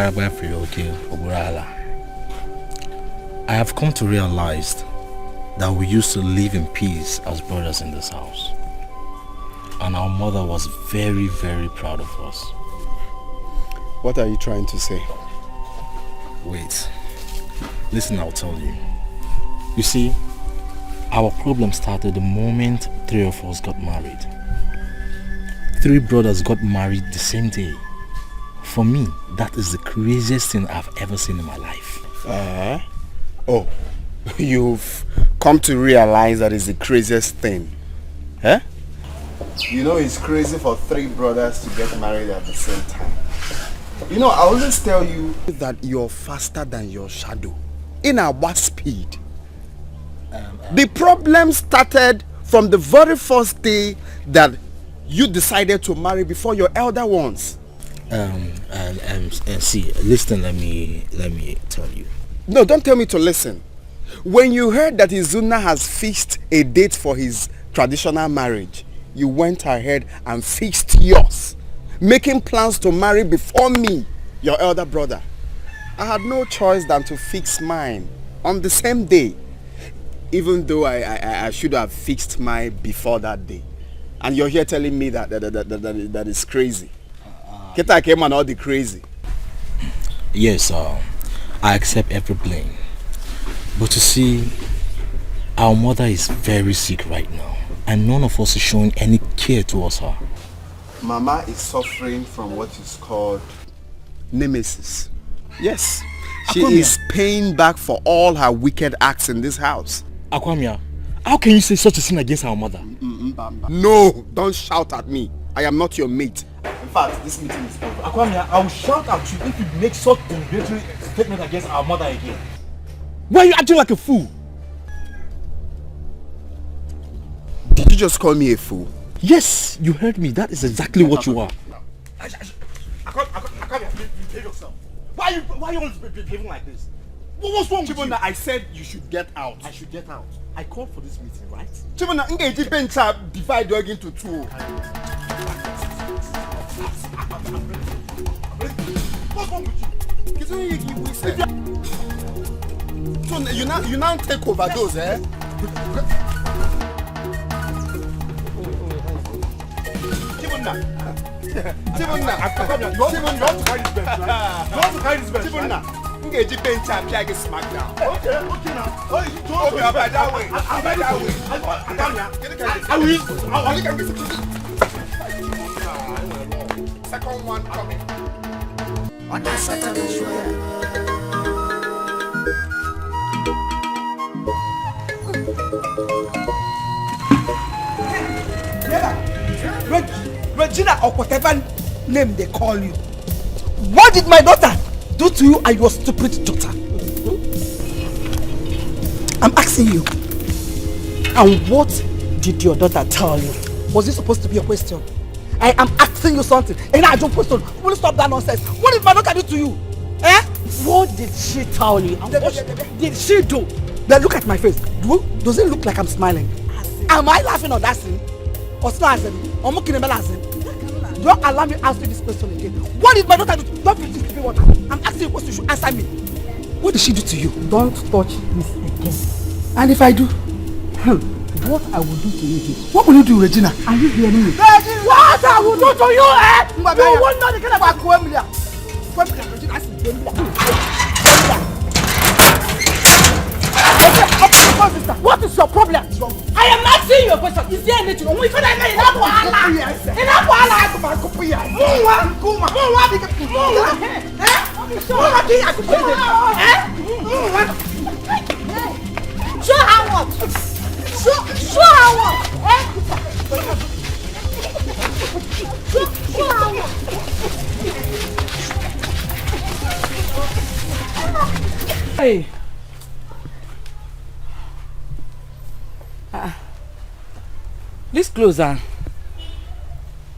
I have come to realize that we used to live in peace as brothers in this house. And our mother was very, very proud of us. What are you trying to say? Wait. Listen, I'll tell you. You see, our problem started the moment 3 of us got married. 3 brothers got married the same day. For me, that is the craziest thing I've ever seen in my life. Oh, you've come to realize that is the craziest thing. Huh? You know it's crazy for 3 brothers to get married at the same time. You know, I always tell you that you're faster than your shadow. In our what speed? The problem started from the very first day that you decided to marry before your elder ones. See, listen, let me tell you. No, don't tell me to listen. When you heard that Izuna has fixed a date for his traditional marriage, you went ahead and fixed yours, making plans to marry before me, your elder brother. I had no choice than to fix mine on the same day, even though I should have fixed mine before that day. And you're here telling me that is crazy. Keta came and all the crazy. Yes, I accept every blame. But you see, our mother is very sick right now, and none of us is showing any care towards her. Mama is suffering from what is called nemesis. Yes, she is paying back for all her wicked acts in this house. Akwamia, how can you say such a thing against our mother? No, don't shout at me. I am not your mate. In fact, this meeting is over. Akwamia, I will shout at you if you make such a derogatory statement against our mother again. Why are you acting like a fool? Did you just call me a fool? Yes, you heard me. That is exactly what you are. Akwamia, behave yourself. Why are you always behaving like this? What's wrong with you? I said you should get out. I should get out. I called for this meeting, right? Chibuna, engage bench divide dog into 2. What's wrong with you? So you now take overdose, eh? Chibuna, you want to carry this bench, right? You want to carry this bench, right? Engage bench and get smacked down. Okay now. Oh, you told me. I'll by that way. I will. Second one coming. What I said to the Regina or whatever name they call you. What did my daughter do to you and your stupid daughter? I'm asking you. And what did your daughter tell you? Was this supposed to be a question? I am asking you something. And I don't question. Will you stop that nonsense? What did my daughter do to you? Eh? What did she tell you? And what did she do? Now look at my face. Does it look like I'm smiling? Am I laughing on that scene? Or smiling? Or looking at me? Don't allow me to ask you this question again. What did my daughter do? Don't finish giving water. I'm asking you a question. You should answer me. What did she do to you? Don't touch this again. And if I do, what I will do to you? What will you do, Regina? Are you hearing me? Regina! What I will do to you, eh? You won't know the kind of Regina. What is your problem? I am asking you a question. Is there anything wrong? If I say enough wahala, enough wahala, I come and copy you. Show her what? Show her what? Show her what? Hey. These clothes are...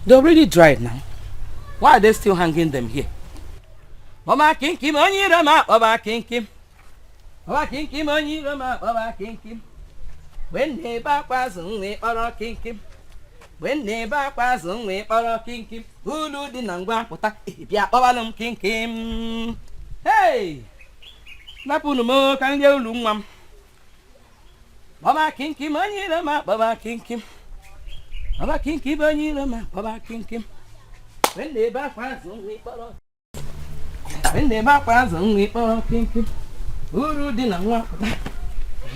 They're already dried now. Why are they still hanging them here? Baba kinkim onyi rama, Baba kinkim. Baba kinkim onyi rama, Baba kinkim. When they back was only Baba kinkim. when neighbor pass on way or kinkim, who do the nangwa pota, Pia Babalum kinkim. Hey! Napuno can you lumam? Baba kinkim, Manilama, Baba kinkim. Baba kinkim, Manilama, Baba kinkim. When neighbor pass on way or when neighbor pass on way or kinkim, who do the nangwa pota,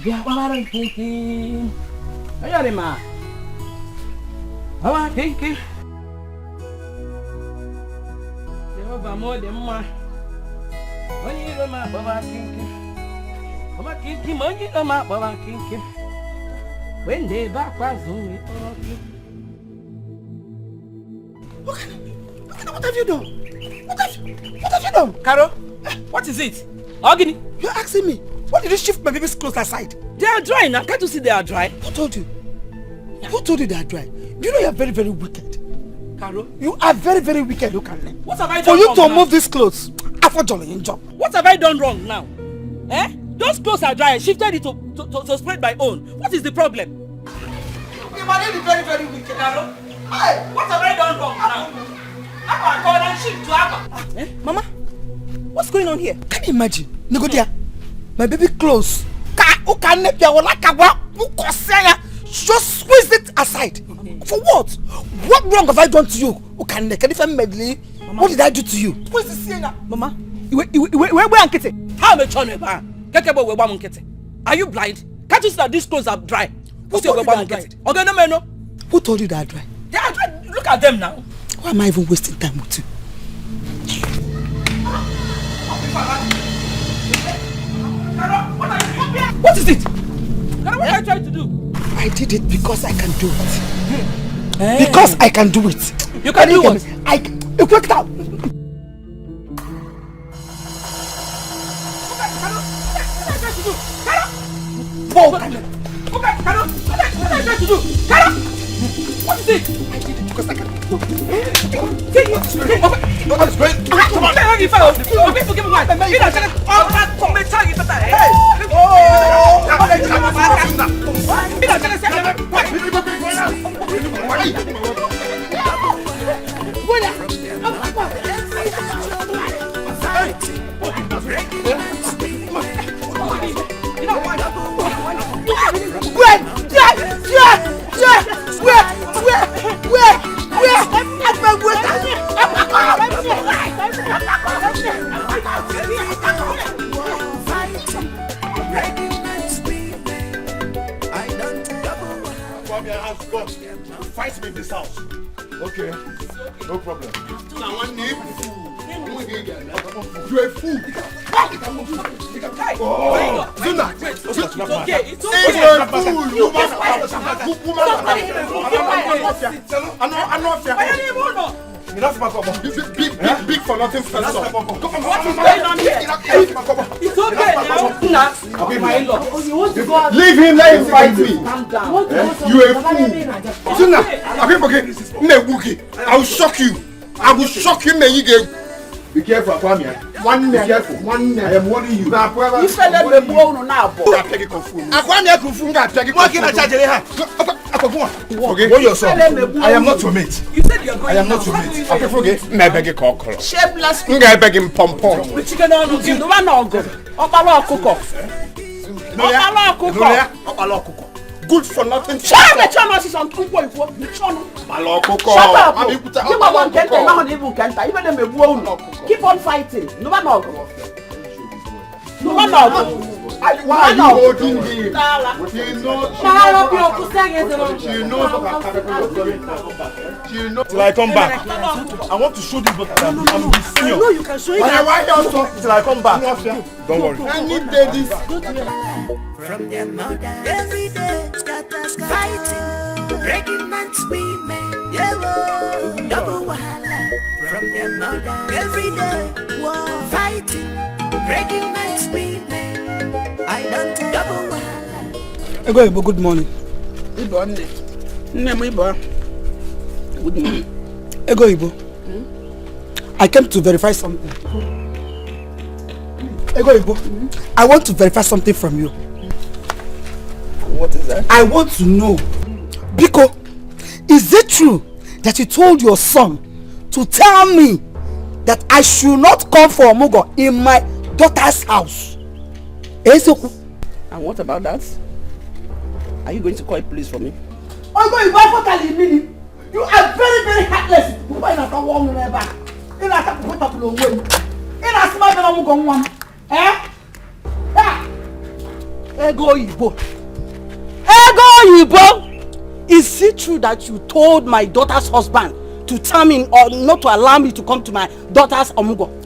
Pia Babalum kinkim. Ayarima. Baba kinkim. Baba more than one. When you know my Baba kinkim. Baba kinkim, when you know my Baba kinkim. When they back was only What have you done? What have you done? Carol, what is it? Agini, You're asking me. Why did you shift my baby's clothes aside? they are dry now. Can't you see they are dry? Who told you? Who told you they are dry? Do you know you are very, very wicked? Carol, You are very, very wicked, look at me. what have I done For you wrong to now? move these clothes, after Jolly in job. What have I done wrong now? Eh? Those clothes are dry. I shifted it to spread my own. What is the problem? You are really very, very wicked. Carol, what have I done wrong now? Abba, call and shift to Abba. Eh? Mama, what's going on here? Can you imagine? Nigodia, my baby clothes. Just squeeze it aside. For what? What wrong have I done to you? What did I do to you? Where's the singer? Mama, where am I? How am I trying to buy? Are you blind? Can't you see that these clothes are dry? Who told you they are dry? Who told you they are dry? They are dry. Look at them now. Why am I even wasting time with you? What is it? What are you trying to do? I did it because I can do it. Because I can do it. You can do what? You worked out. What are you trying to do? What is it? I did it because I can do it. Come on, let me follow. Give me one. Fight me in this house. Okay, no problem. Now one name. You're a fool. Oh, Zuna. It's okay. It's You're okay. a fool. You must big for nothing. What is going on here? It's okay now. Leave him, let him fight me. Calm down. You a fool. Zuna, I will shock you. I will shock you, man. Be careful, Akwamia. One name. Be careful. One name. I am warning you. You said let me go now. Akwamia Kufu. Okay. What yourself? I am not your mate. You said you are going. I am not your mate. Okay, forget. I beg you, call. Shameless. I beg him, pom pom. The chicken on you. No one no go. Opalo kuko. Good for nothing. Shut up. The channel is on 2.4. The channel. Shut up. You want to now even can't. Even them go. Keep on fighting. No one no go. No one no go. Why are you holding him? She knows. Till I come back. I want to show this, but I'm the senior. No, you can show it. Why don't till I come back? Don't worry. I need this. From their mother every day, scatter, fighting, breaking man's women, yeah, double wahala. From their mother every day, war, fighting, breaking man's women, I don't double wahala. Good morning. Good morning. Good morning. Ibo. I came to verify something. Ibo. I want to verify something from you. What is that? I want to know, Biko, Is it true that you told your son to tell me that I should not come for Omugo in my daughter's house? And what about that? Are you going to call a police for me? You are very, very heartless. Is it true that you told my daughter's husband to tell me or not to allow me to come to my daughter's Omugo?